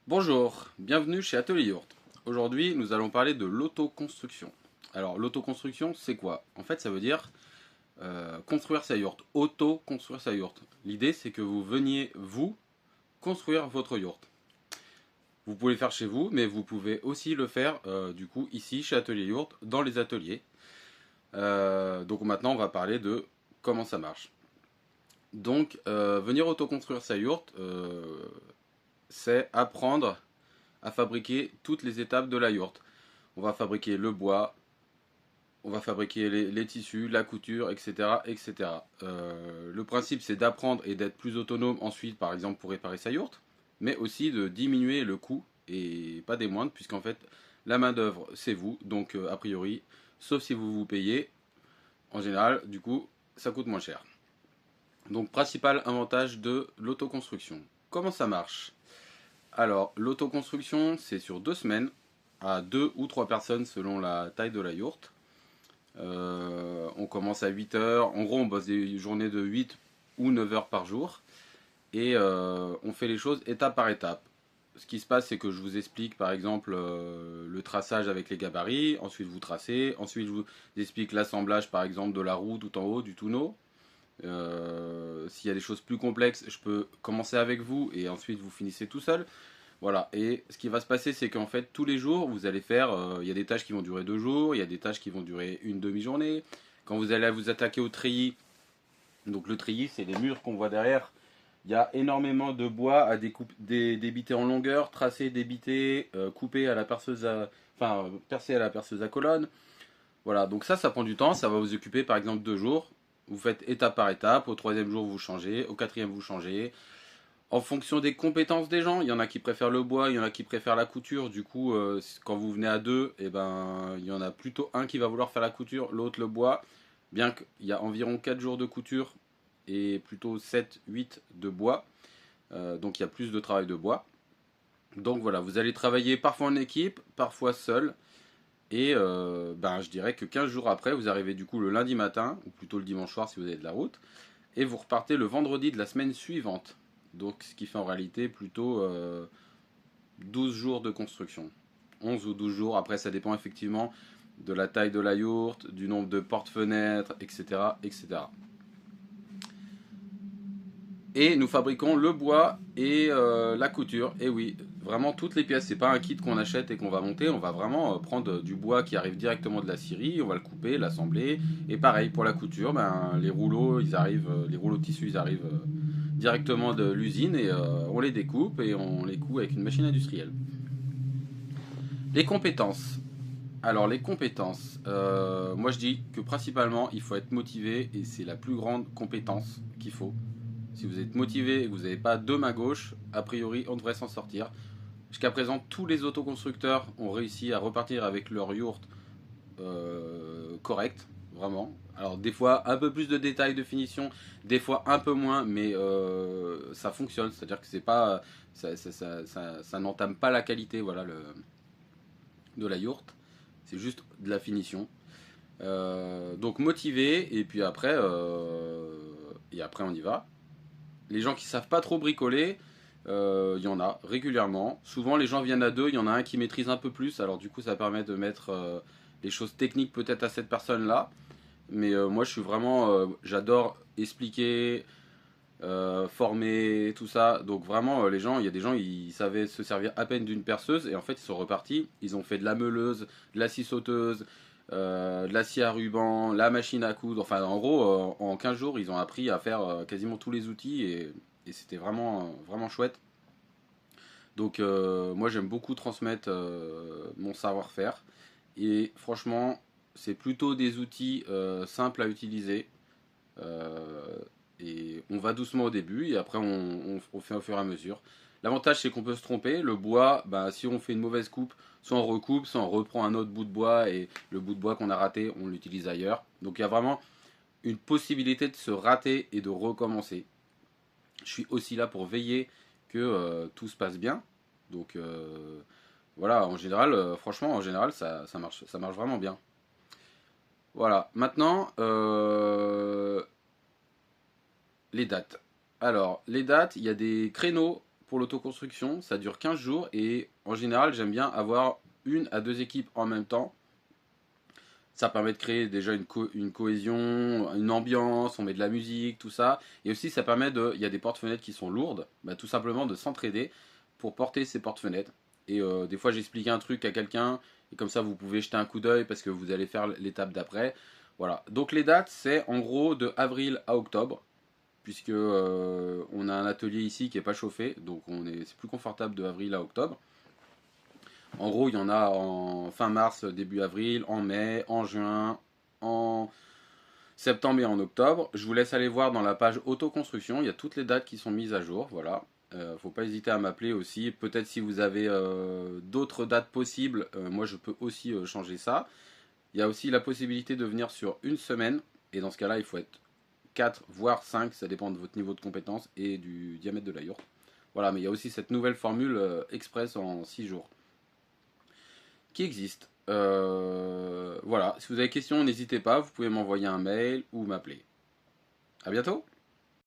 Bonjour, bienvenue chez Atelier Yourt. Aujourd'hui, nous allons parler de l'autoconstruction. Alors, l'autoconstruction, c'est quoi? En fait, ça veut dire construire sa yourte, auto-construire sa yourte. L'idée, c'est que vous veniez, vous, construire votre yourte. Vous pouvez le faire chez vous, mais vous pouvez aussi le faire, du coup, ici, chez Atelier Yourt, dans les ateliers. Donc maintenant, on va parler de comment ça marche. Donc, venir autoconstruire sa yourte, c'est apprendre à fabriquer toutes les étapes de la yourte. On va fabriquer le bois, on va fabriquer les tissus, la couture, etc. etc. Le principe, c'est d'apprendre et d'être plus autonome ensuite, par exemple, pour réparer sa yourte, mais aussi de diminuer le coût, et pas des moindres, puisqu'en fait, la main-d'œuvre, c'est vous, donc a priori, sauf si vous vous payez, en général, du coup, ça coûte moins cher. Donc, principal avantage de l'autoconstruction. Comment ça marche? Alors, l'autoconstruction, c'est sur 2 semaines, à 2 ou 3 personnes selon la taille de la yourte. On commence à 8 heures. En gros, on bosse des journées de 8 ou 9 heures par jour. Et on fait les choses étape par étape. Ce qui se passe, c'est que je vous explique par exemple le traçage avec les gabarits. Ensuite, vous tracez. Ensuite, je vous explique l'assemblage par exemple de la roue tout en haut du tonneau. S'il y a des choses plus complexes, je peux commencer avec vous et ensuite vous finissez tout seul. Voilà, et ce qui va se passer, c'est qu'en fait, tous les jours, vous allez faire, il y a des tâches qui vont durer 2 jours, il y a des tâches qui vont durer une demi-journée. Quand vous allez vous attaquer au treillis, donc le treillis, c'est les murs qu'on voit derrière, il y a énormément de bois à débiter en longueur, tracé, débiter, couper à la perceuse enfin, percer à la perceuse à colonne. Voilà, donc ça prend du temps, ça va vous occuper par exemple 2 jours. Vous faites étape par étape, au troisième jour vous changez, au quatrième vous changez, en fonction des compétences des gens. Il y en a qui préfèrent le bois, il y en a qui préfèrent la couture. Du coup, quand vous venez à deux, eh ben, il y en a plutôt un qui va vouloir faire la couture, l'autre le bois. Bien qu'il y a environ 4 jours de couture et plutôt 7, 8 de bois. Donc il y a plus de travail de bois. Donc voilà, vous allez travailler parfois en équipe, parfois seul. Et ben, je dirais que 15 jours après, vous arrivez du coup le lundi matin, ou plutôt le dimanche soir si vous avez de la route, et vous repartez le vendredi de la semaine suivante. Donc ce qui fait en réalité plutôt 12 jours de construction. 11 ou 12 jours, après ça dépend effectivement de la taille de la yourte, du nombre de portes-fenêtres, etc., etc. Et nous fabriquons le bois et la couture. Et oui, vraiment toutes les pièces. C'est pas un kit qu'on achète et qu'on va monter. On va vraiment prendre du bois qui arrive directement de la Syrie. On va le couper, l'assembler. Et pareil pour la couture, ben, les rouleaux, ils arrivent, les rouleaux de tissu, ils arrivent directement de l'usine et on les découpe et on les coud avec une machine industrielle. Les compétences. Alors les compétences, moi je dis que principalement il faut être motivé et c'est la plus grande compétence qu'il faut. Si vous êtes motivé et que vous n'avez pas deux mains gauche, a priori on devrait s'en sortir. Jusqu'à présent, tous les autoconstructeurs ont réussi à repartir avec leur yourte correct, vraiment. Alors des fois un peu plus de détails de finition, des fois un peu moins, mais ça fonctionne. C'est-à-dire que c'est pas, ça n'entame pas la qualité, voilà, de la yourte. C'est juste de la finition. Donc motivé et après on y va. Les gens qui savent pas trop bricoler, il y en a régulièrement. Souvent les gens viennent à deux, il y en a un qui maîtrise un peu plus, alors du coup ça permet de mettre les choses techniques peut-être à cette personne-là. Mais moi je suis vraiment, j'adore expliquer, former, tout ça. Donc vraiment les gens, il y a des gens, ils savaient se servir à peine d'une perceuse et en fait ils sont repartis. Ils ont fait de la meuleuse, de la scie sauteuse, de la scie à ruban, la machine à coudre. Enfin en gros, en 15 jours ils ont appris à faire quasiment tous les outils et c'était vraiment, vraiment chouette. Donc moi j'aime beaucoup transmettre mon savoir-faire et franchement c'est plutôt des outils simples à utiliser euh, et on va doucement au début et après on fait au fur et à mesure. L'avantage c'est qu'on peut se tromper, le bois, bah, si on fait une mauvaise coupe, soit on recoupe, soit on reprend un autre bout de bois et le bout de bois qu'on a raté on l'utilise ailleurs. Donc il y a vraiment une possibilité de se rater et de recommencer. Je suis aussi là pour veiller que tout se passe bien. Donc voilà, en général, franchement, en général, ça marche vraiment bien. Voilà, maintenant, les dates. Alors, les dates, il y a des créneaux pour l'autoconstruction, ça dure 15 jours et en général j'aime bien avoir une à deux équipes en même temps. Ça permet de créer déjà une cohésion, une ambiance, on met de la musique, tout ça. Et aussi ça permet de, il y a des porte-fenêtres qui sont lourdes, bah, tout simplement de s'entraider pour porter ces porte-fenêtres. Et des fois j'explique un truc à quelqu'un et comme ça vous pouvez jeter un coup d'œil parce que vous allez faire l'étape d'après. Voilà. Donc les dates c'est en gros de avril à octobre puisque on a un atelier ici qui est pas chauffé, donc c'est plus confortable de avril à octobre. En gros, il y en a en fin mars, début avril, en mai, en juin, en septembre et en octobre. Je vous laisse aller voir dans la page autoconstruction, il y a toutes les dates qui sont mises à jour, voilà. Faut pas hésiter à m'appeler aussi. Peut-être si vous avez d'autres dates possibles, moi je peux aussi changer ça. Il y a aussi la possibilité de venir sur une semaine, et dans ce cas-là, il faut être 4 voire 5, ça dépend de votre niveau de compétence et du diamètre de la yourte. Voilà, mais il y a aussi cette nouvelle formule express en 6 jours qui existe. Voilà, si vous avez des questions, n'hésitez pas, vous pouvez m'envoyer un mail ou m'appeler. A bientôt!